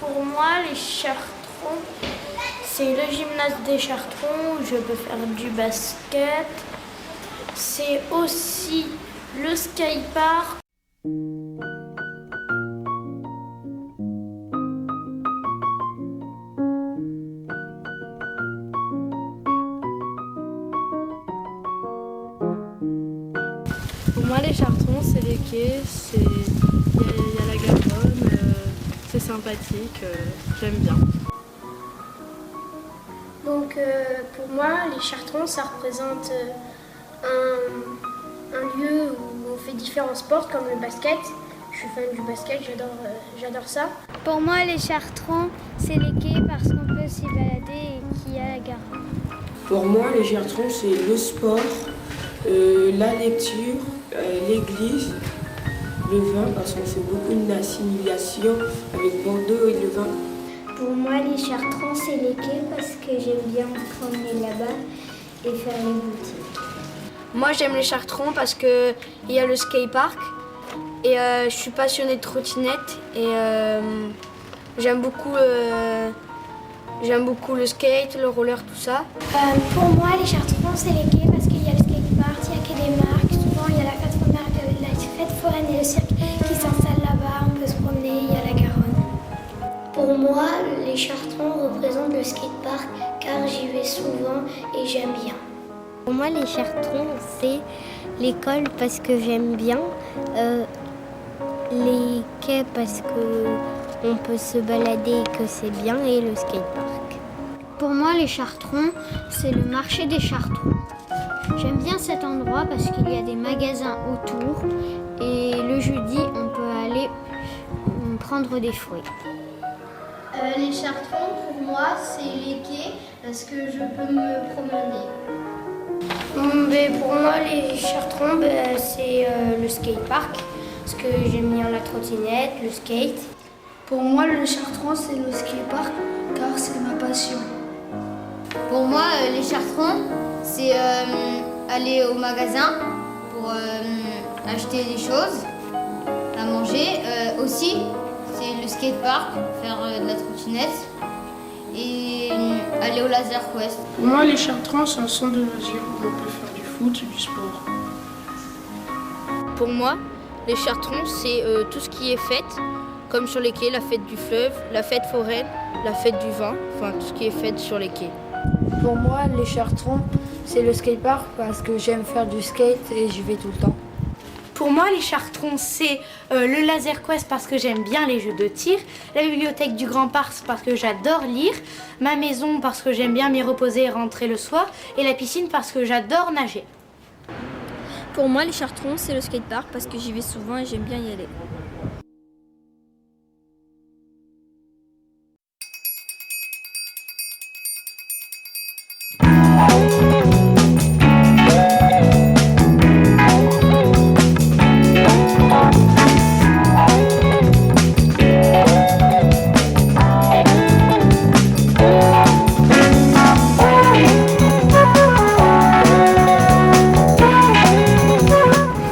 Pour moi, les Chartrons, c'est le gymnase des Chartrons où je peux faire du basket. C'est aussi le skatepark. Pour moi, les Chartrons, c'est les quais, il y a la Garonne, c'est sympathique, j'aime bien. Donc pour moi, les Chartrons, ça représente un lieu où on fait différents sports comme le basket. Je suis fan du basket, j'adore ça. Pour moi, les Chartrons, c'est les quais parce qu'on peut s'y balader et qu'il y a la Garonne. Pour moi, les Chartrons, c'est le sport, la lecture, l'église, le vin, parce qu'on fait beaucoup d'assimilation avec Bordeaux et le vin. Pour moi, les Chartrons, c'est les quais parce que j'aime bien me promener là-bas et faire les boutiques. Moi, j'aime les Chartrons parce qu'il y a le skatepark et je suis passionnée de trottinette et j'aime beaucoup le skate, le roller, tout ça. Pour moi, les Chartrons, c'est les quais parce qu'il y a le skatepark, il y a que des marques. Souvent, il y a la fête foraine et le cirque qui s'installent là-bas. On peut se promener, il y a la Garonne. Pour moi, les Chartrons représentent le skatepark car j'y vais souvent et j'aime bien. Pour moi, les Chartrons, c'est l'école parce que j'aime bien. Les quais parce qu'on peut se balader et que c'est bien. Et le skatepark. Pour moi, les Chartrons, c'est le marché des Chartrons. J'aime bien cet endroit parce qu'il y a des magasins autour. Et le jeudi, on peut aller prendre des fruits. Les Chartrons, pour moi, c'est les quais parce que je peux me promener. Pour moi, les Chartrons, c'est le skatepark parce que j'aime bien la trottinette, le skate. Pour moi, le Chartrons, c'est le skatepark car c'est ma passion. Pour moi, les Chartrons, c'est aller au magasin pour acheter des choses à manger. Aussi, c'est le skatepark, faire de la trottinette et aller au Laser Quest. Pour moi, les Chartrons, c'est un centre de loisirs où on peut faire du foot et du sport. Pour moi, les Chartrons, c'est tout ce qui est fête, comme sur les quais, la fête du fleuve, la fête foraine, la fête du vin, enfin tout ce qui est fête sur les quais. Pour moi, les Chartrons, c'est le skatepark parce que j'aime faire du skate et j'y vais tout le temps. Pour moi, les Chartrons, c'est le Laser Quest parce que j'aime bien les jeux de tir, la bibliothèque du Grand Parc parce que j'adore lire, ma maison parce que j'aime bien m'y reposer et rentrer le soir, et la piscine parce que j'adore nager. Pour moi, les Chartrons, c'est le skatepark parce que j'y vais souvent et j'aime bien y aller.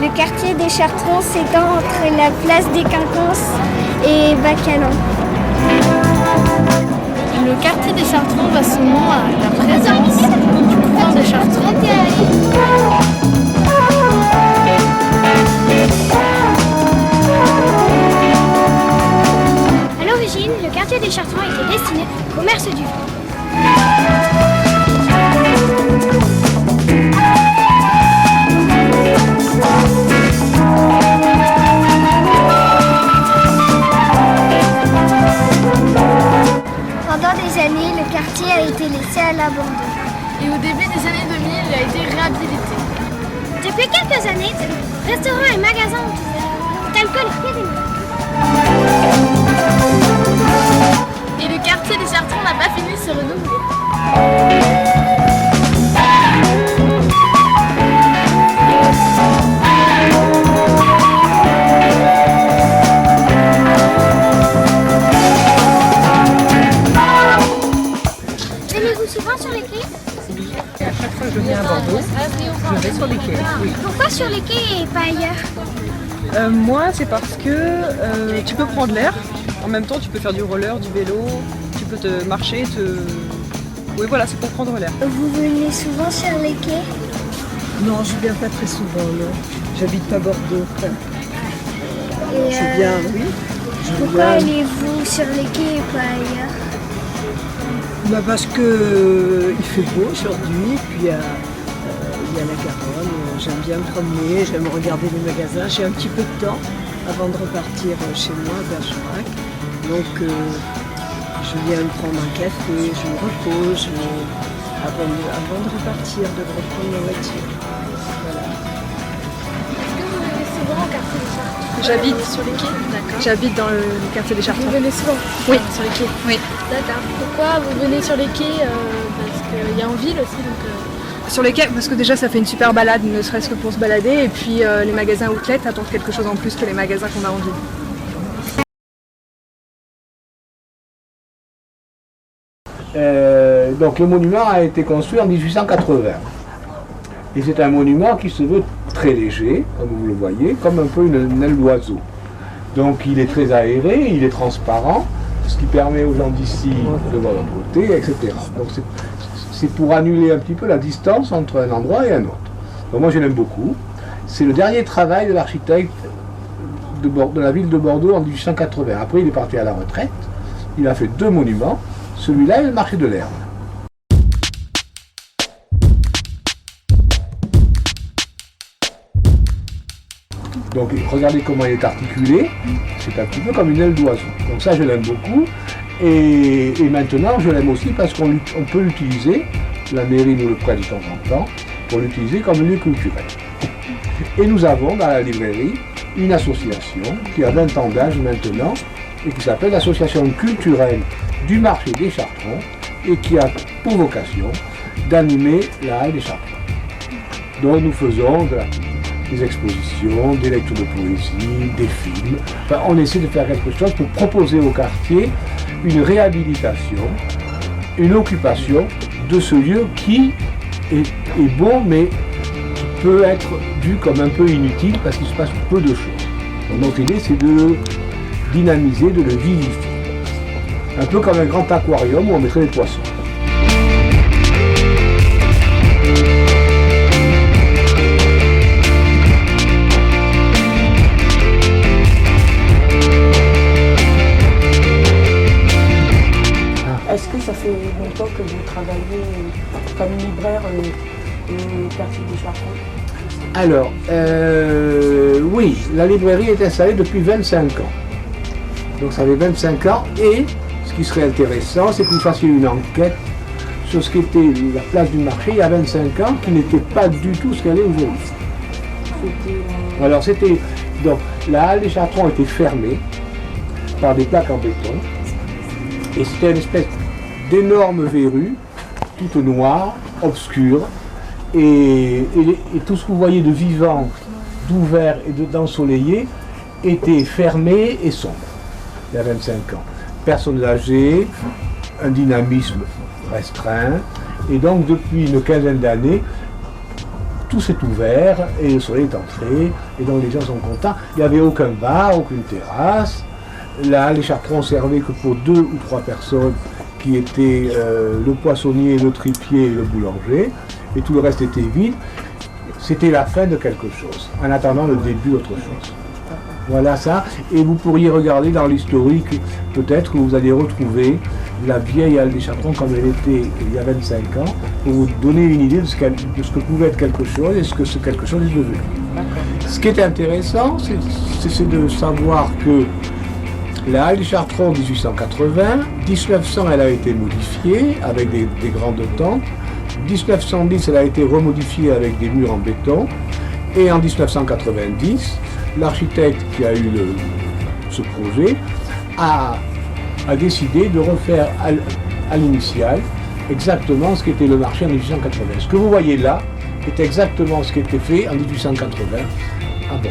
Le quartier des Chartrons s'étend entre la place des Quinconces et Bacalan. Le quartier des Chartrons va son nom à la présence du couvent des Chartrons. À l'origine, le quartier des Chartrons était destiné au commerce du vin. Pendant des années, le quartier a été laissé à l'abandon. Et au début des années 2000, il a été réhabilité. Depuis quelques années, restaurants et magasins ont ouvert, tels que le Quai des Marques. Et le quartier des Chartrons n'a pas fini de se renouveler. Venez-vous souvent sur les quais? À chaque fois que je viens à Bordeaux, je vais sur les quais. Oui. Pourquoi sur les quais et pas ailleurs? Moi, c'est parce que tu peux prendre l'air En même temps, tu peux faire du roller, du vélo, tu peux te marcher, Oui, voilà, c'est pour prendre l'air. Vous venez souvent sur les quais? Non, je viens pas très souvent, non. J'habite pas Bordeaux. Et Je viens, oui. pourquoi allez-vous sur les quais et pas ailleurs? Bah parce que il fait beau aujourd'hui, puis il y a la Garonne. J'aime bien me promener, j'aime regarder les magasins. J'ai un petit peu de temps avant de repartir chez moi à Bergerac. Donc je viens me prendre un café, je me repose avant de repartir, de reprendre ma voiture. Voilà. Est-ce que vous venez souvent au quartier des Chartrons? J'habite sur les quais. D'accord. J'habite dans le quartier des Chartrons. Vous venez souvent? Oui. Sur les quais? Oui. D'accord. Pourquoi vous venez sur les quais? Parce qu'il y a en ville aussi, donc... Sur les quais, parce que déjà ça fait une super balade, ne serait-ce que pour se balader, et puis les magasins outlet apportent quelque chose en plus que les magasins qu'on a en ville. Donc le monument a été construit en 1880. Et c'est un monument qui se veut très léger, comme vous le voyez, comme un peu une aile d'oiseau. Donc il est très aéré, il est transparent, ce qui permet aux gens d'ici de voir la beauté, etc. Donc c'est pour annuler un petit peu la distance entre un endroit et un autre. Donc moi je l'aime beaucoup. C'est le dernier travail de l'architecte de la ville de Bordeaux en 1880. Après il est parti à la retraite, il a fait 2 monuments, celui-là et le marché de l'herbe. Donc regardez comment il est articulé, c'est un petit peu comme une aile d'oiseau. Donc ça je l'aime beaucoup. Et maintenant je l'aime aussi parce qu'on peut l'utiliser, la mairie nous le prête de temps en temps, pour l'utiliser comme lieu culturel. Et nous avons dans la librairie une association qui a 20 ans d'âge maintenant et qui s'appelle l'Association culturelle du marché des Chartrons et qui a pour vocation d'animer la halle des Chartrons. Donc nous faisons des expositions, des lectures de poésie, des films. Enfin, on essaie de faire quelque chose pour proposer au quartier une réhabilitation, une occupation de ce lieu qui est beau mais peut être vu comme un peu inutile parce qu'il se passe peu de choses. Donc notre idée c'est de le dynamiser, de le vivifier. Un peu comme un grand aquarium où on mettrait des poissons. Est-ce que ça fait longtemps que vous travaillez comme libraire au quartier des Chartrons? Alors, oui, la librairie est installée depuis 25 ans. Donc ça fait 25 ans et ce qui serait intéressant, c'est que vous fassiez une enquête sur ce qu'était la place du marché il y a 25 ans, qui n'était pas du tout ce qu'elle est aujourd'hui. Alors c'était... Donc la halle des Chartrons était fermée par des plaques en béton et c'était une espèce d'énorme verrue, toute noire, obscure, et tout ce que vous voyez de vivant, d'ouvert et d'ensoleillé était fermé et sombre il y a 25 ans. Personnes âgées, un dynamisme restreint, et donc depuis une quinzaine d'années, tout s'est ouvert et le soleil est entré, et donc les gens sont contents. Il n'y avait aucun bar, aucune terrasse. Là, les Chartrons servaient que pour 2 ou 3 personnes qui étaient le poissonnier, le tripier et le boulanger, et tout le reste était vide. C'était la fin de quelque chose, en attendant le début d'autre chose. Voilà ça, et vous pourriez regarder dans l'historique, peut-être que vous allez retrouver la vieille halle des Chartrons comme elle était il y a 25 ans, pour vous donner une idée de ce que pouvait être quelque chose et ce que ce quelque chose est devenu. Ce qui est intéressant, c'est de savoir que la halle des Chartrons en 1880, 1900 elle a été modifiée avec des grandes tentes, 1910 elle a été remodifiée avec des murs en béton, et en 1990, l'architecte qui a eu ce projet a décidé de refaire à l'initiale exactement ce qu'était le marché en 1880. Ce que vous voyez là est exactement ce qui était fait en 1880 à Bordeaux.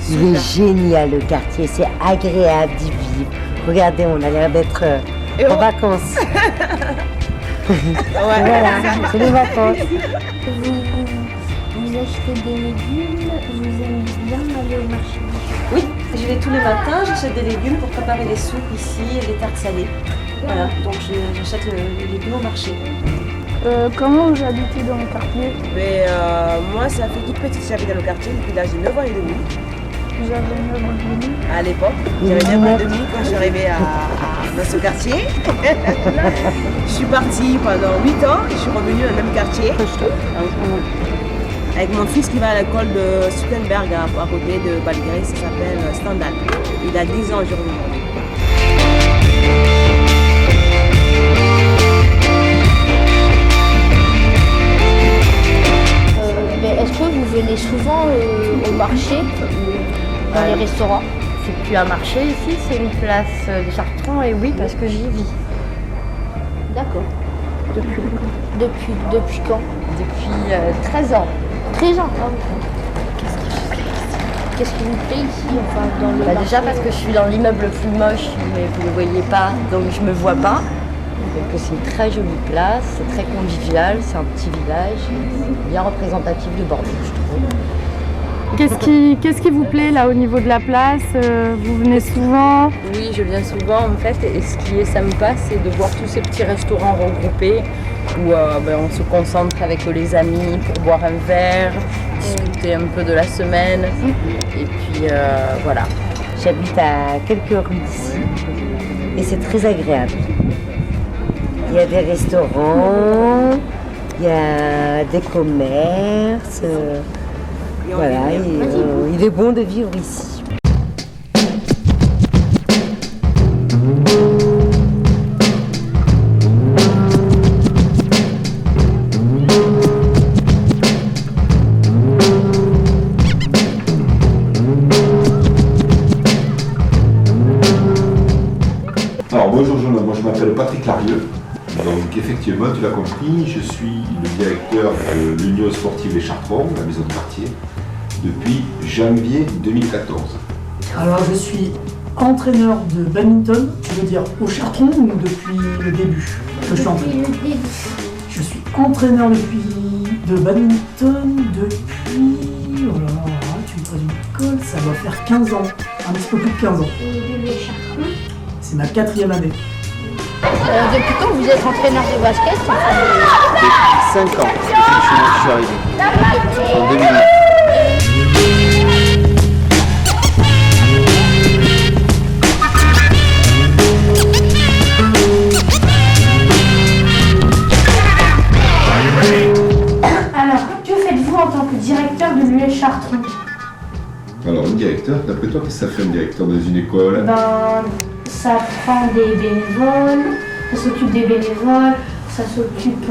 Il est génial le quartier, c'est agréable d'y vivre. Regardez, on a l'air d'être en vacances. Voilà, c'est les vacances. Vous achetez des légumes, vous aimez bien marché? Oui, j'y vais tous les matins, j'achète des légumes pour préparer les soupes ici et les tartes salées. Voilà, donc j'achète les légumes au marché. Comment vous habitez dans le quartier? Moi, ça fait toute petite que j'habite dans le quartier, depuis l'âge de 9 ans et demi. Vous avez 9 ans et demi? À l'époque, j'avais 9 ans et demi quand je suis arrivée dans ce quartier. Je suis partie pendant 8 ans et je suis revenue dans le même quartier. Avec mon fils qui va à l'école de Stukenberg à côté de Belgrade, ça s'appelle Stendhal. Il a 10 ans aujourd'hui. Est-ce que vous venez souvent au marché, dans les restaurants? C'est plus un marché ici, c'est une place des Chartrons et oui, parce que j'y vis. D'accord. Depuis quand? Depuis 13 ans. 13 ans. Ah, oui. Qu'est-ce qui vous plaît ici, enfin, dans le marché? Déjà parce que je suis dans l'immeuble le plus moche, mais vous ne le voyez pas, donc je ne me vois pas. Donc c'est une très jolie place, c'est très convivial, c'est un petit village, c'est bien représentatif de Bordeaux, je trouve. Qu'est-ce qui vous plaît là au niveau de la place? Vous venez souvent? Oui, je viens souvent en fait, et ce qui est sympa, c'est de voir tous ces petits restaurants regroupés où on se concentre avec les amis pour boire un verre, discuter un peu de la semaine, et puis voilà. J'habite à quelques rues d'ici et c'est très agréable. Il y a des restaurants, il y a des commerces, voilà, il est bon de vivre ici. Alors bonjour, moi je m'appelle Patrick Larieux. Donc effectivement, tu l'as compris, je suis le directeur de l'Union sportive des Chartrons, la maison de quartier, depuis janvier 2014. Alors je suis entraîneur de badminton, tu veux dire au Chartron ou depuis le début que je suis entraîneur? Je suis entraîneur de badminton depuis, oh là là, tu me poses une colle, ça doit faire 15 ans, un petit peu plus de 15 ans. C'est ma 4e année. Depuis quand vous êtes entraîneur de basket? Depuis 5 ans, depuis que je suis arrivé, en 2008. Alors, que faites-vous en tant que directeur de l'US Chartrons? Alors, un directeur, d'après toi, qu'est-ce que ça fait un directeur dans une école? Ça prend des bénévoles, ça s'occupe des bénévoles, ça s'occupe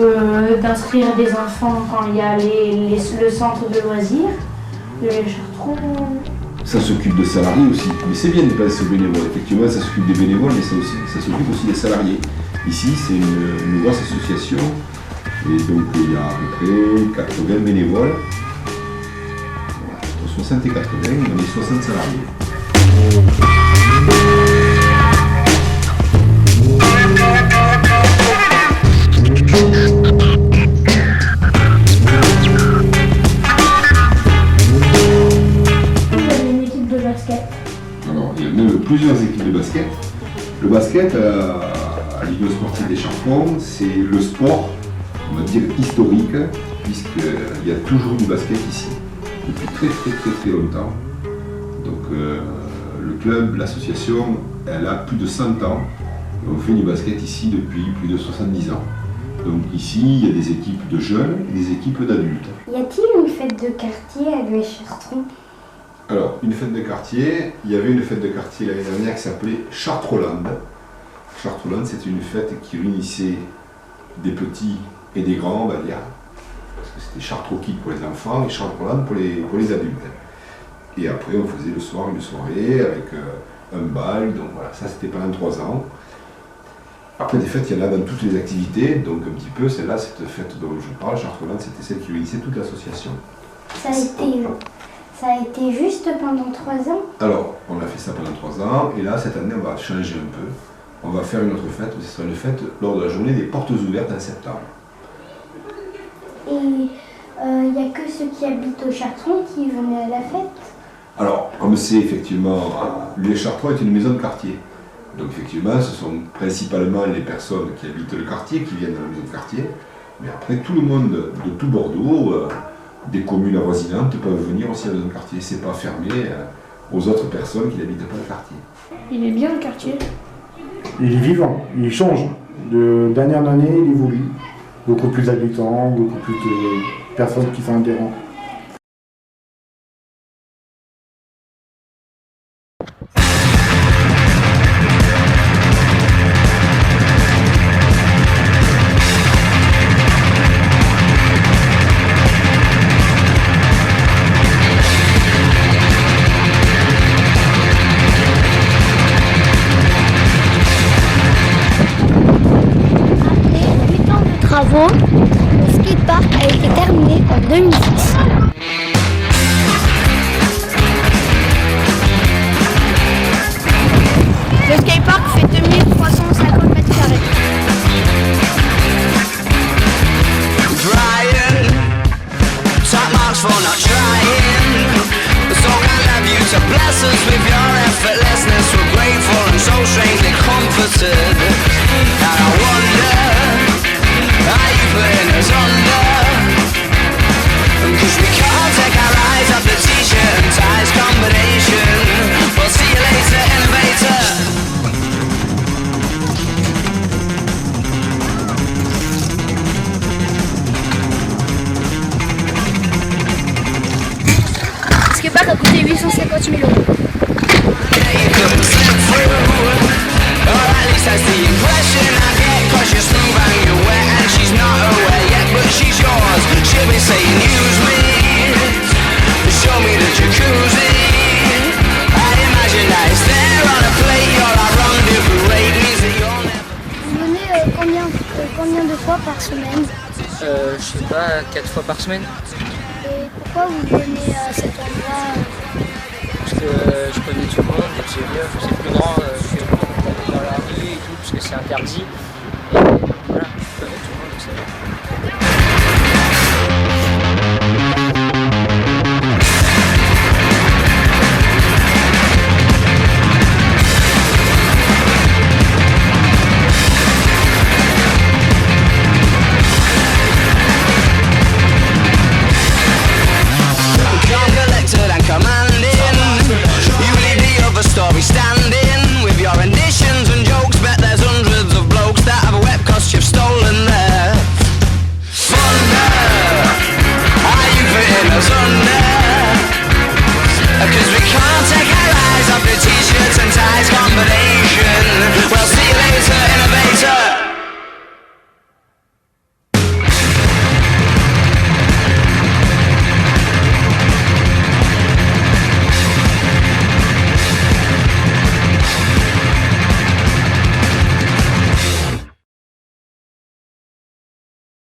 d'inscrire des enfants quand il y a le centre de loisirs, le Chartrons. Ça s'occupe de salariés aussi, mais c'est bien de passer aux bénévoles. Effectivement, ça s'occupe des bénévoles, mais ça s'occupe aussi des salariés. Ici, c'est une grosse association, et donc il y a à peu près 80 bénévoles. Entre 60 et 80, on est 60 salariés. Alors, il y a même plusieurs équipes de basket. Le basket à l'Union sportive des Chartrons, c'est le sport, on va dire, historique, puisqu'il y a toujours du basket ici, depuis très longtemps. Donc le club, l'association, elle a plus de 100 ans. Et on fait du basket ici depuis plus de 70 ans. Donc ici, il y a des équipes de jeunes et des équipes d'adultes. Y a-t-il une fête de quartier à l'US Chartrons? Alors, une fête de quartier, il y avait une fête de quartier l'année dernière qui s'appelait Chartroland. Chartroland, c'était une fête qui réunissait des petits et des grands, on va dire. Parce que c'était Chartro Kid pour les enfants et Chartroland pour les adultes. Et après, on faisait le soir une soirée avec un bal, donc voilà, ça c'était pendant 3 ans. Après des fêtes, il y en a dans toutes les activités, donc un petit peu, celle-là, cette fête dont je parle, Chartroland, c'était celle qui réunissait toute l'association. Ça a été juste pendant 3 ans? Alors, on a fait ça pendant 3 ans, et là, cette année, on va changer un peu. On va faire une autre fête, ce sera une fête lors de la journée des portes ouvertes en septembre. Et il n'y a que ceux qui habitent au Chartron qui venaient à la fête? Alors, comme comme c'est effectivement, les Chartrons est une maison de quartier. Donc effectivement, ce sont principalement les personnes qui habitent le quartier qui viennent dans la maison de quartier. Mais après, tout le monde de tout Bordeaux, des communes avoisinantes peuvent venir aussi à la maison de quartier. C'est pas fermé aux autres personnes qui n'habitent pas le quartier. Il est bien le quartier. Il est vivant, il change. D'année en année, il évolue. Beaucoup plus d'habitants, beaucoup plus de personnes qui sont adhérents. Travaux, le skatepark a été terminé en 2006. Le skatepark fait 2350 mètres carrés. Brian, top marks for not trying. So I love you to bless us with your effortlessness. We're grateful and so strangely comforted. And I wonder, are you putting us under? Cause we can't take our eyes off the t-shirt and ties combination. We'll see you later, innovator. Ce qui est pas a coûté 850 000 €. Or at least that's the impression I get. Cause you're smooth and you're wet and she's not aware yet, but she's yours. She'll be saying use me, show me the jacuzzi. I imagine that it's there on a plate. Or I rendezvous rate means that you'll never. Vous venez combien de fois par semaine? Je sais pas, 4 fois par semaine. Et pourquoi vous venez à cet endroit? Parce que je connais tout le monde et que c'est plus grand que dans la rue et tout, parce que c'est interdit. Et voilà, je connais tout le monde, donc ça va.